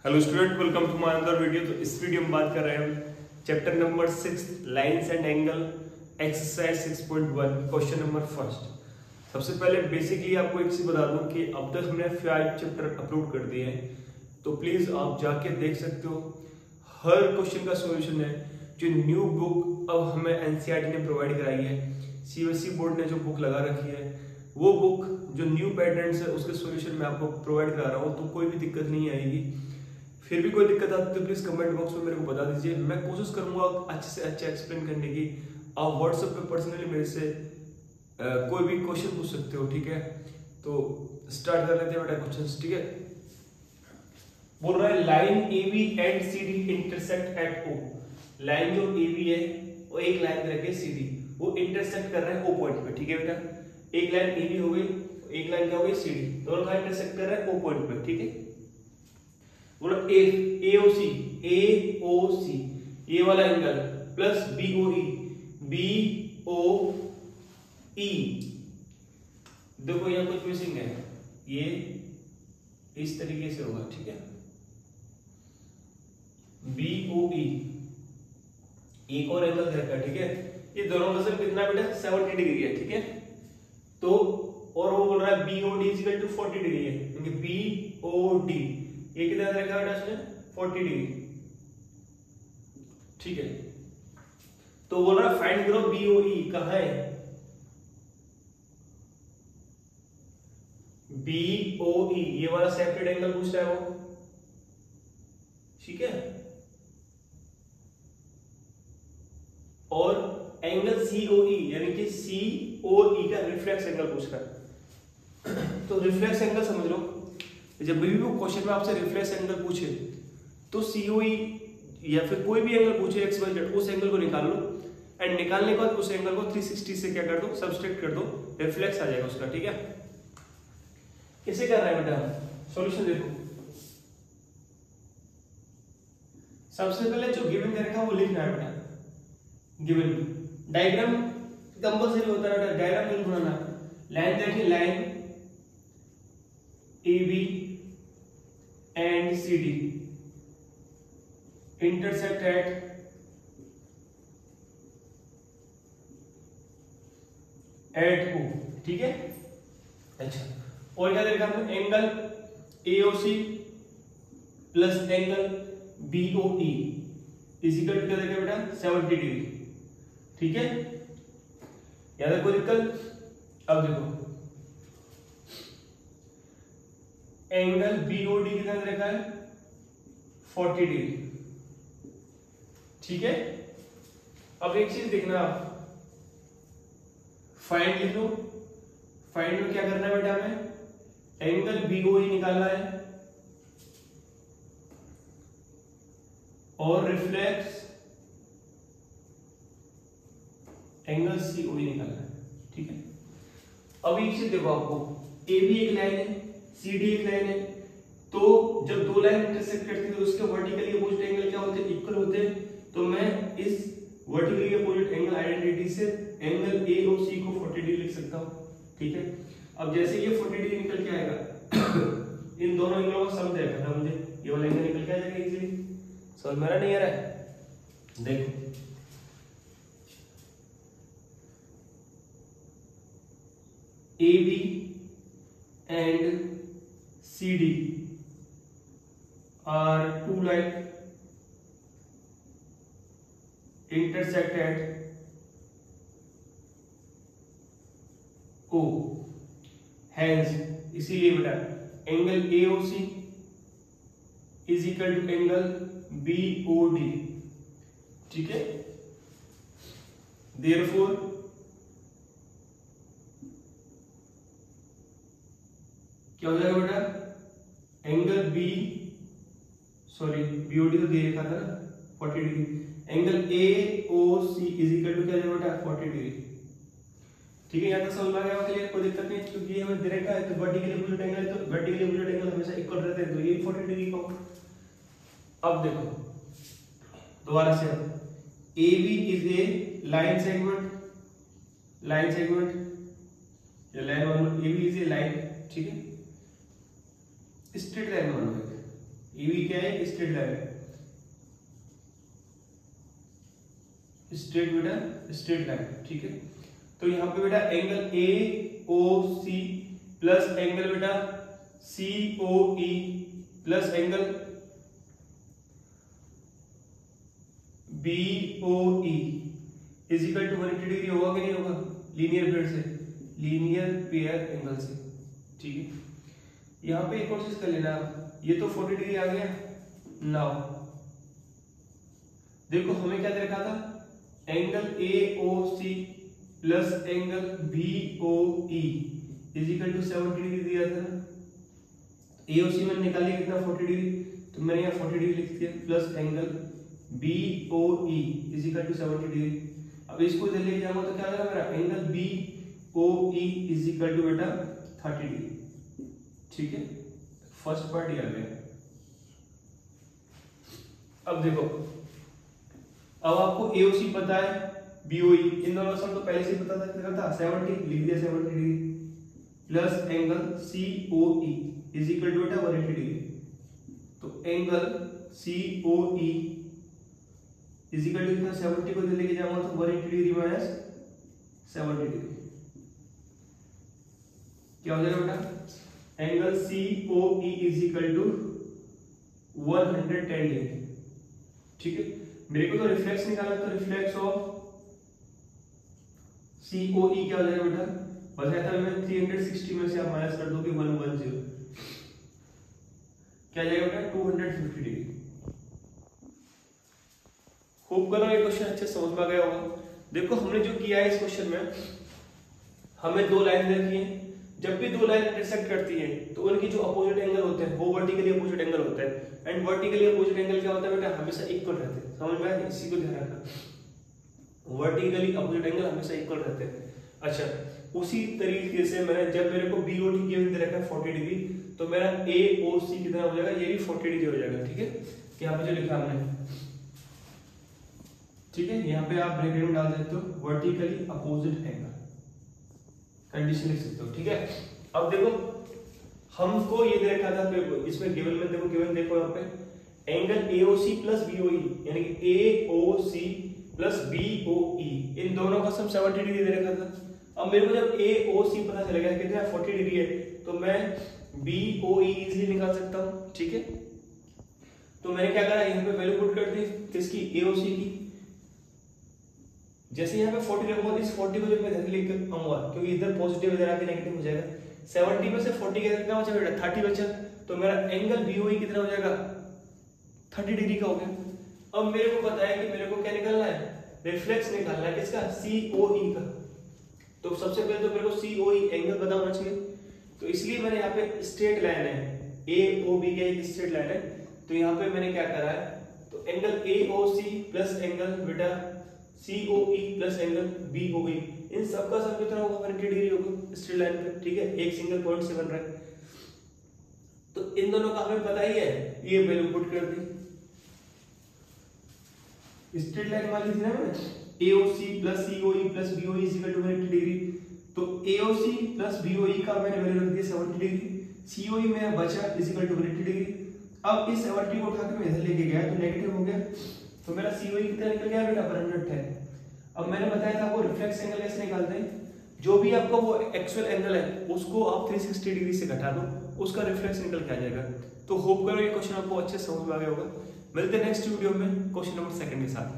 Hello student, welcome to my another video. तो इस video में बात कर रहे हैं chapter number 6 lines and angle exercise 6.1 question number first. सबसे पहले बेसिकली आपको एक चीज बता दूं कि अब तक हमने 5 चैप्टर अपलोड कर दिए हैं, तो प्लीज आप जाके देख सकते हो। हर क्वेश्चन का सॉल्यूशन है। जो न्यू बुक अब हमें एनसीईआरटी ने प्रोवाइड कराई है, सीबीएसई बोर्ड ने जो बुक लगा रखी है, वो बुक जो न्यू पैटर्न्स है उसके सॉल्यूशन मैं आपको प्रोवाइड करा रहा हूँ, तो कोई भी दिक्कत नहीं आएगी। फिर भी कोई दिक्कत आती है तो प्लीज कमेंट बॉक्स में मेरे को बता दीजिए। मैं कोशिश करूंगा अच्छे से अच्छा एक्सप्लेन करने की। आप व्हाट्सएप पे पर्सनली मेरे से कोई भी क्वेश्चन पूछ सकते हो, ठीक है। तो स्टार्ट कर लेते हैं बेटा क्वेश्चंस, ठीक है। बोल रहा है line AB and CD intersect at O। Line जो AB है वो एक लाइन रख के CD वो इंटरसेक्ट कर रहा है O पॉइंट पे, ठीक है बेटा। एक लाइन AB हो गई, एक लाइन क्या हो गई CD, दोनों का इंटरसेक्ट कर रहा है O पॉइंट पे, ठीक है। बोलो AOC ये वाला एंगल प्लस BOE देखो यहाँ कुछ मिसिंग है, ये इस तरीके से होगा, ठीक है। BOE एक और एंगल रखा है, ठीक है। ये दोनों का सर कितना बेटा 70 डिग्री है, ठीक है। तो और वो बोल रहा है BOD इक्वल टू 40 डिग्री है, क्योंकि BOD ये कितना रखा बेटा इसने 40 डिग्री, ठीक है। तो बोल रहा है फाइंड करो BOE कहां है। BOE ये वाला सेपरेट एंगल पूछ रहा है वो, ठीक है। और एंगल COE यानी कि COE का रिफ्लेक्स एंगल पूछ रहा है। तो रिफ्लेक्स एंगल समझ लो, जब भी वो क्वेश्चन में आपसे रिफ्लेक्स एंगल पूछे तो COE या फिर कोई भी एंगल पूछे XYZ, उस एंगल को निकाल लो एंड निकालने के बाद उस एंगल को 360 से क्या कर दो, सब्सट्रैक्ट कर दो, रिफ्लेक्स आ जाएगा उसका, ठीक है। कैसे कर रहा है बेटा, सॉल्यूशन देखो। सबसे पहले जो गिवन दे रखा है वो लिखना है बेटा। गिवन डायग्राम कंपल्सरी होता है बेटा, डायग्राम जरूर बनाना। लाइन देखिए, line AB and CD intersect at O, ठीक है। अच्छा, और क्या देखा हमने, angle AOC plus angle BOE equal to क्या देखा बेटा 70 डिग्री, ठीक है। याद है कोई दिक्कत। अब देखो एंगल BOD कितना देखा है 40 डिग्री, ठीक है। अब एक चीज देखना, आप फाइंड लिख लो। फाइंड में क्या करना है बेटा, हमें एंगल BOE निकालना है और रिफ्लेक्स एंगल COE निकालना है, ठीक है। अब एक चीज देखो, आपको AB एक लाइन है, CD एक लाइन है, तो जब दो लाइन इंटरसेक्ट करती है तो उसके वर्टिकली अपोजिट एंगल क्या होते हैं, इक्वल होते हैं। तो मैं इस वर्टिकली अपोजिट एंगल आइडेंटिटी से एंगल AOC को 40 डिग्री लिख सकता हूं, ठीक है। अब जैसे ये 40 डिग्री निकल के आएगा इन दोनों एंगलों का सम देगा ना, मुझे ये वाला एंगल निकल के आ जाएगा इजीली। समझ में नहीं आ रहा है, देखो AB and CD are two lines intersect at O, hence इसीलिए बेटा angle AOC is equal to angle BOD, ठीक है। therefore क्या हो जाएगा बेटा, एंगल BOD तो दे रखा था ना 40 degree, angle AOC is equal to क्या हो जाएगा बेटा 40 डिग्री, ठीक है। यहाँ तक समझ में आ गया, क्लियर, कोई दिक्कत नहीं, क्योंकि ये हमें दे रखा है। तो वर्टिकली अपोजिट एंगल है, तो वर्टिकली अपोजिट एंगल हमेशा इक्वल रहते हैं, तो ये 40 डिग्री का। अब देखो दोबारा से, AB is a line segment, line segment या line AB is a line, ठीक है। स्ट्रेट लाइन मान लो, AB क्या है, स्ट्रेट लाइन है, स्ट्रेट बेटा स्ट्रेट लाइन, ठीक है। तो यहाँ पे बेटा एंगल AOC प्लस एंगल बेटा COE plus angle BOE is equal to 180 degree होगा कि नहीं होगा, लीनियर पेयर से, लीनियर पेयर एंगल से, ठीक है। यहाँ पे एक और चीज कर लेना, ये तो 40 डिग्री आ गया। नाउ देखो हमें क्या दे रखा था, angle AOC plus angle BOE is equal to 70 degree दिया था ना। AOC मैंने निकाल लिया कितना, 40 डिग्री, तो मैंने यहाँ 40 डिग्री लिख दिया, plus angle BOE is equal to 70 degree. अब इसको इधर लेके जाऊंगा तो क्या आ जाएगा मेरा, angle BOE is equal to बेटा 30 डिग्री, ठीक है। फर्स्ट पार्ट ये आ गया। अब देखो, अब आपको AOC पता है, BOE, इन दोनों का सम तो पहले से ही पता था, कितना था 70, लिख दिया 70 degree, plus angle COE is equal to बेटा 180 डिग्री। तो angle COE is equal to कितना, 70 को इधर लेके जाऊंगा तो 180 डिग्री माइनस 70 डिग्री क्या हो जाएगा बेटा, angle COE is equal to 110 degree, ठीक है। मेरे को तो रिफ्लेक्स निकालना, तो रिफ्लेक्स ऑफ COE क्या हो जाएगा बेटा, बताया था मैं 360 में से आप माइनस कर दोगे 110, क्या जाएगा बेटा 250 डिग्री। होप करो ये क्वेश्चन अच्छे समझ में आ गया होगा। देखो हमने जो किया है इस क्वेश्चन में, हमें दो लाइन रखी है, जब भी दो लाइन इंटरसेक्ट करती है तो उनकी जो अपोजिट एंगल होते हैं वो वर्टिकली अपोजिट एंगल होता है, एंड वर्टिकली अपोजिट एंगल क्या होता है बेटा, हमेशा इक्वल रहते हैं, समझ में आया, इसी को ध्यान रखना, वर्टिकली अपोजिट एंगल हमेशा इक्वल रहते हैं। अच्छा, उसी तरीके से मैंने, जब मेरे को BOD गिवन दे रखा है 40 डिग्री, तो मेरा AOC कितना हो जाएगा, ये भी 40 डिग्री हो जाएगा, ठीक है। यहाँ पे जो लिखा हमने, ठीक है, यहाँ पे आप ब्रैकेट में डाल देते हो वर्टिकली अपोजिट एंगल, कंडीशन लिख सकते हो, ठीक है। अब देखो हमको ये दे रखा था, इसमें गिवन में देखो, गिवन देखो यहाँ पे एंगल AOC प्लस BOE, यानी कि AOC प्लस BOE, इन दोनों का सम 70 डिग्री दे रखा था। अब मेरे को जब AOC पता चलेगा कितना 40 डिग्री है, तो मैं BOE इजीली निकाल सकता हूँ, ठीक है। तो मैंने क्या करा, यहाँ पे वैल्यू पुट कर दी किसकी, AOC की। जैसे यहाँ पे 40 रखूंगा, इस 40 को जब मैं इधर लेकर आऊंगा, क्योंकि इधर पॉजिटिव इधर आके नेगेटिव हो जाएगा, 70 में से 40 कितना बचा बेटा, 30 बचा, तो मेरा एंगल BOE कितना हो जाएगा, 30 डिग्री का हो गया। अब मेरे को पता है कि मेरे को क्या निकालना है, रिफ्लेक्स निकालना है, किसका, COE का। तो सबसे पहले तो मेरे को COE एंगल पता होना चाहिए, तो इसलिए मैंने यहाँ पे स्ट्रेट लाइन है, AOB का एक स्ट्रेट लाइन है, तो यहाँ पे मैंने क्या करा है, तो एंगल AOC प्लस एंगल बेटा COE प्लस एंगल BOE, इन सबका सम कितना होगा, 180 डिग्री होगा स्ट्रेट लाइन पे, ठीक है, एक सिंगल पॉइंट से बन रहा है। तो इन दोनों का हमें पता ही है, ये वैल्यू पुट कर दी, स्ट्रेट लाइन वाली थी ना मैंने, AOC plus COE plus BOE is equal to 180 degree, तो AOC प्लस BOE का मैंने वैल्यू रख दिया 70 डिग्री, COE मेरा बचा इज इक्वल टू 180 डिग्री। अब इस 70 को उठा के मैं इधर लेके गया तो नेगेटिव हो गया, तो मेरा COE कितना निकल गया बेटा, 110। अब मैंने बताया था आपको रिफ्लेक्स एंगल कैसे निकालते हैं, जो भी आपका वो एक्चुअल एंगल है उसको आप 360 डिग्री से घटा दो, उसका रिफ्लेक्स निकल के आ जाएगा। तो होप करो ये क्वेश्चन आपको अच्छे समझ में आ गया होगा। मिलते हैं नेक्स्ट वीडियो में क्वेश्चन नंबर 2 के साथ।